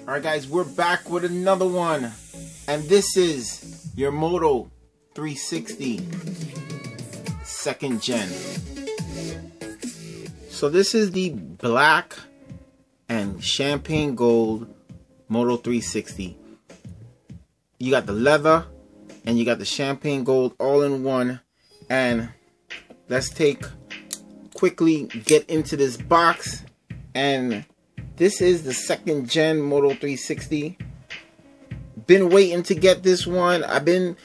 Alright guys, we're back with another one, and this is your Moto 360 2nd gen. So this is the black and champagne gold Moto 360. You got the leather and you got the champagne gold all in one, and let's quickly get into this box. And this is the 2nd gen Moto 360. Been waiting to get this one. I've been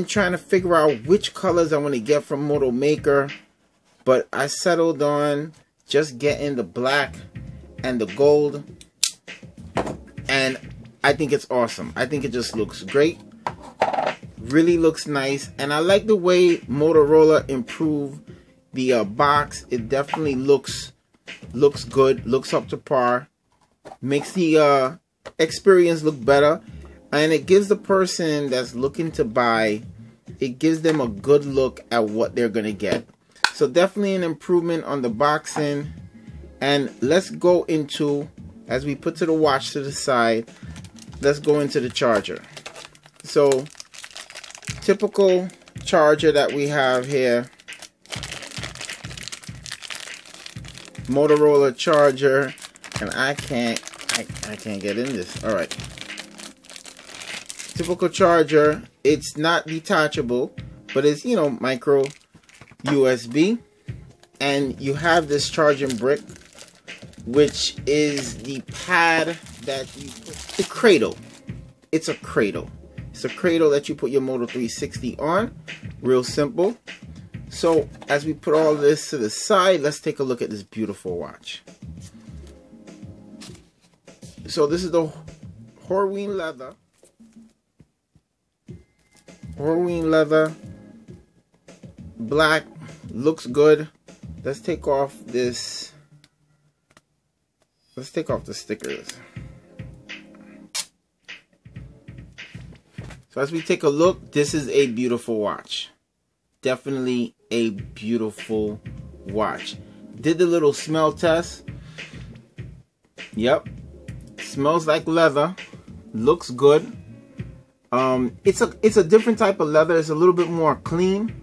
trying to figure out which colors I want to get from Moto Maker, but I settled on just getting the black and the gold, and I think it's awesome. I think it just looks great. Really looks nice, and I like the way Motorola improved the box. It definitely looks good, looks up to par, makes the experience look better, and it gives the person that's looking to buy, it gives them a good look at what they're gonna get. So definitely an improvement on the boxing. And let's go into, as we put to the watch to the side, let's go into the charger. So typical charger that we have here, Motorola charger, and I can't get in this. All right, typical charger. It's not detachable, but it's, you know, micro USB, and you have this charging brick, which is the pad that you put, the cradle. It's a cradle. It's a cradle that you put your Moto 360 on. Real simple. So as we put all this to the side, let's take a look at this beautiful watch. So this is the Horween leather. Horween leather, black, looks good. Let's take off this. Let's take off the stickers. So as we take a look, this is a beautiful watch. Definitely a beautiful watch. Did the little smell test. Yep. Smells like leather. Looks good. It's a different type of leather. It's a little bit more clean.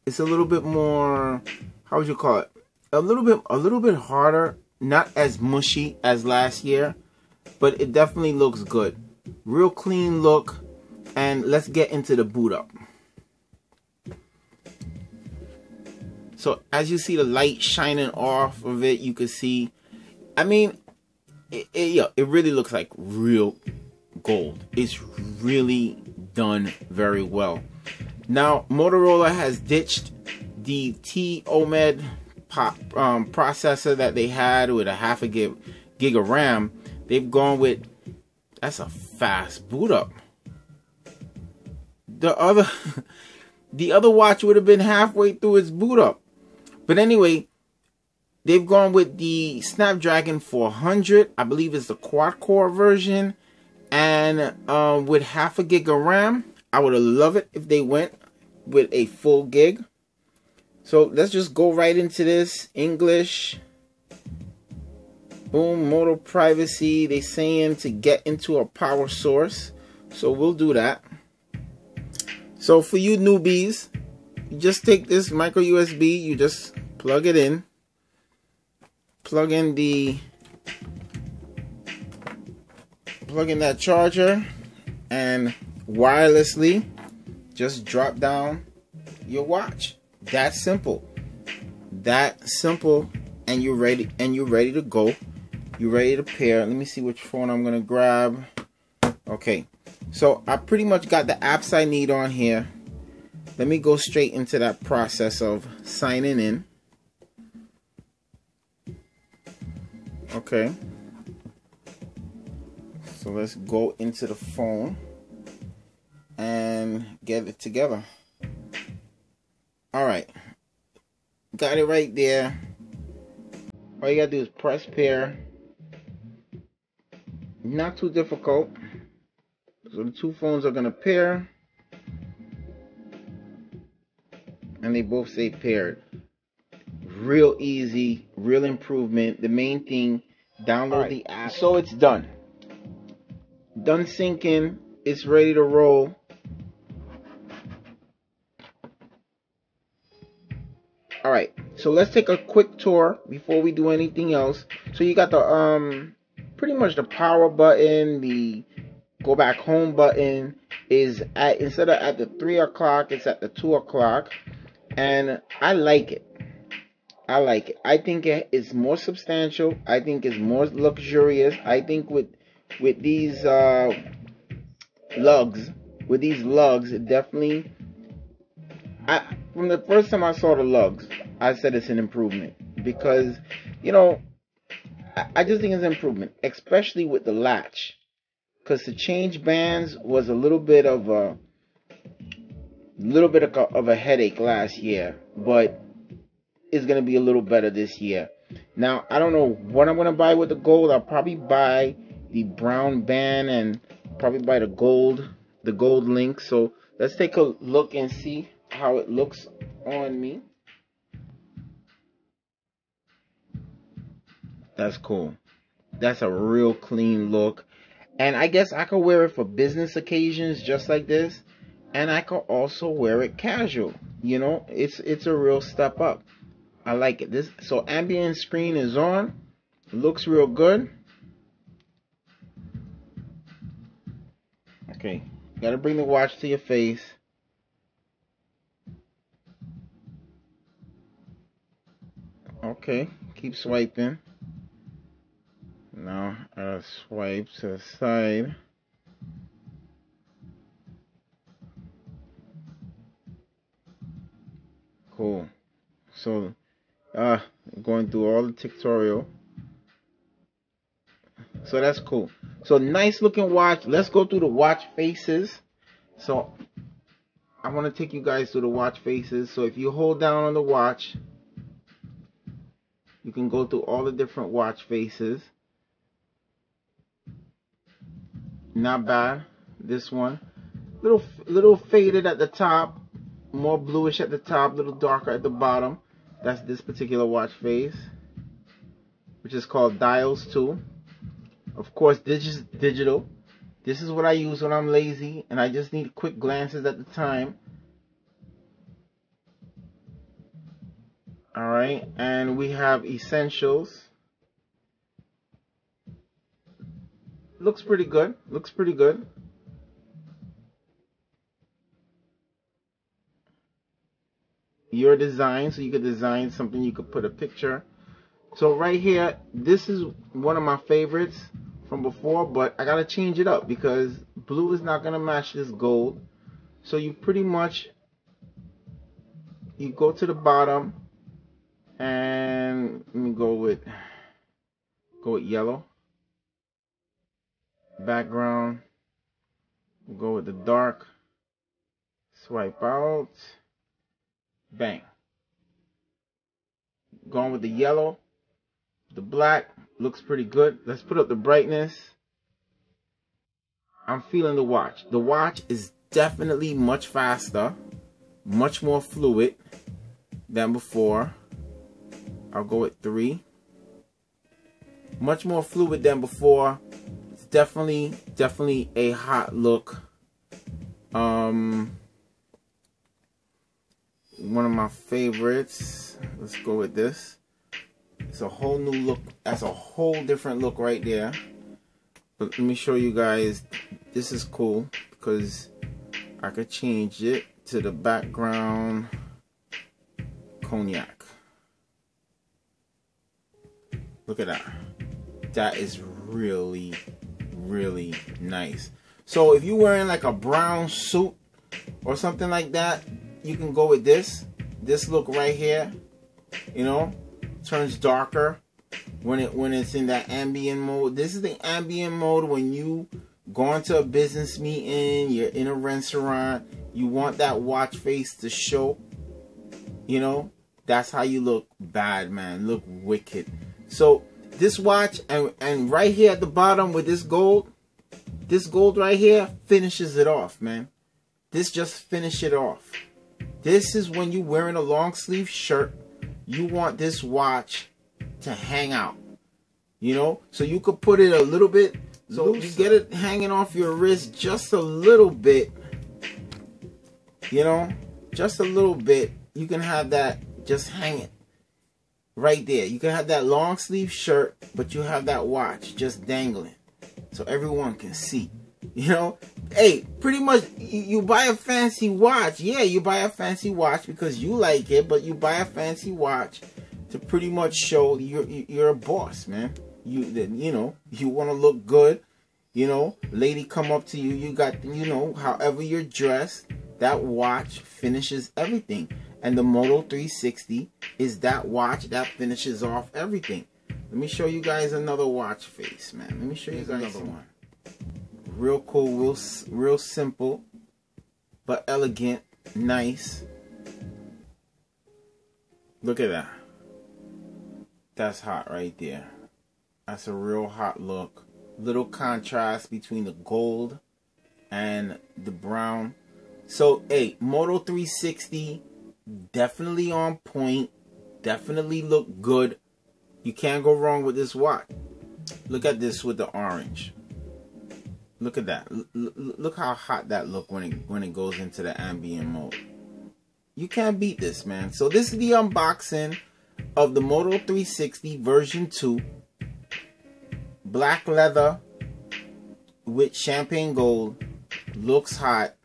It's a little bit more, how would you call it? A little bit harder. Not as mushy as last year, but it definitely looks good. Real clean look. And let's get into the boot up. So as you see the light shining off of it, you can see, I mean, it really looks like real gold. It's really done very well. Now Motorola has ditched the T-OMED processor that they had with a half a gig of RAM. They've gone with, that's a fast boot up. The other watch would have been halfway through its boot up. But anyway, they've gone with the Snapdragon 400. I believe it's the quad-core version. And with half a gig of RAM. I would have loved it if they went with a full gig. So let's just go right into this. English. Boom, Moto privacy. They saying to get into a power source. So we'll do that. So for you newbies, you just take this micro USB, you just plug it in. Plug in that charger, and wirelessly just drop down your watch. That simple. That simple, and you're ready to go. You're ready to pair. Let me see which phone I'm gonna grab. Okay. So I pretty much got the apps I need on here. Let me go straight into that process of signing in. Okay. So let's go into the phone and get it together. All right. Got it right there. All you gotta do is press pair. Not too difficult. So the two phones are going to pair, and they both stay paired. Real easy, real improvement. The main thing, download the app. So it's done. done syncing. It's ready to roll. All right, so let's take a quick tour before we do anything else. So you got the pretty much the power button, the go back home button is at, instead of at the 3 o'clock, it's at the 2 o'clock, and I like it. I like it. I think it's more substantial. I think it's more luxurious. I think with these lugs, it definitely. From the first time I saw the lugs, I said it's an improvement because, you know, I just think it's an improvement, especially with the latch, because to change bands was a little bit of a headache last year, but it's gonna be a little better this year. Now I don't know what I'm gonna buy with the gold. I'll probably buy the brown band and probably buy the gold link. So let's take a look and see how it looks on me. That's cool. That's a real clean look. And I guess I could wear it for business occasions just like this. And I could also wear it casual. You know, it's a real step up. I like it. So ambient screen is on. It looks real good. Okay. Gotta bring the watch to your face. Okay. Keep swiping. Now I swipe to the side. Cool. So going through all the tutorial. So that's cool. So nice looking watch. Let's go through the watch faces. So I want to take you guys through the watch faces. So if you hold down on the watch, you can go through all the different watch faces. Not bad. This one, little faded at the top, more bluish at the top, little darker at the bottom. That's this particular watch face, which is called Dials 2. Of course, this is digital. This is what I use when I'm lazy and I just need quick glances at the time. All right, and we have Essentials. Looks pretty good. Looks pretty good. Your design, so you could design something, you could put a picture. So right here, this is one of my favorites from before, but I gotta change it up because blue is not gonna match this gold. So you pretty much, you go to the bottom and let me go with yellow. Background, we'll go with the dark, swipe out, bang. Going with the yellow, the black, looks pretty good. Let's put up the brightness. I'm feeling the watch. The watch is definitely much faster, much more fluid than before. I'll go with 3. Much more fluid than before. Definitely a hot look. One of my favorites. Let's go with this. It's a whole new look. That's a whole different look right there. But let me show you guys. This is cool because I could change it to the background Cognac. Look at that. That is really nice. So if you're wearing like a brown suit or something like that, you can go with this look right here. You know, turns darker when it's in that ambient mode. This is the ambient mode when you go into a business meeting, you're in a restaurant, you want that watch face to show. You know, that's how you look bad, man. Look wicked. So this watch and right here at the bottom with this gold right here finishes it off, man. This just finishes it off. This is when you're wearing a long sleeve shirt. You want this watch to hang out, you know? So you could put it a little bit So you get it hanging off your wrist just a little bit, you know, just a little bit. You can have that just hanging right there. You can have that long sleeve shirt, but you have that watch just dangling so everyone can see. You know, hey, pretty much you buy a fancy watch. Yeah, you buy a fancy watch because you like it, but you buy a fancy watch to pretty much show you're a boss, man. You know, you want to look good. You know, lady come up to you, you got, you know, however you're dressed, that watch finishes everything. And the Moto 360 is that watch that finishes off everything. Let me show you guys another watch face, man. Let me show you guys another one. Real cool, real simple, but elegant, nice. Look at that. That's hot right there. That's a real hot look. Little contrast between the gold and the brown. So, hey, Moto 360, definitely on point. Definitely look good. You can't go wrong with this watch. Look at this with the orange. Look at that. Look how hot that look when it goes into the ambient mode. You can't beat this, man. So this is the unboxing of the Moto 360 version 2. Black leather with champagne gold. Looks hot.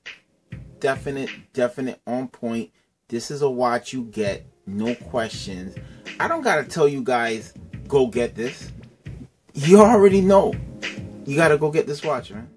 Definite on point. This is a watch you get, no questions. I don't gotta tell you guys, go get this. You already know. You gotta go get this watch, man.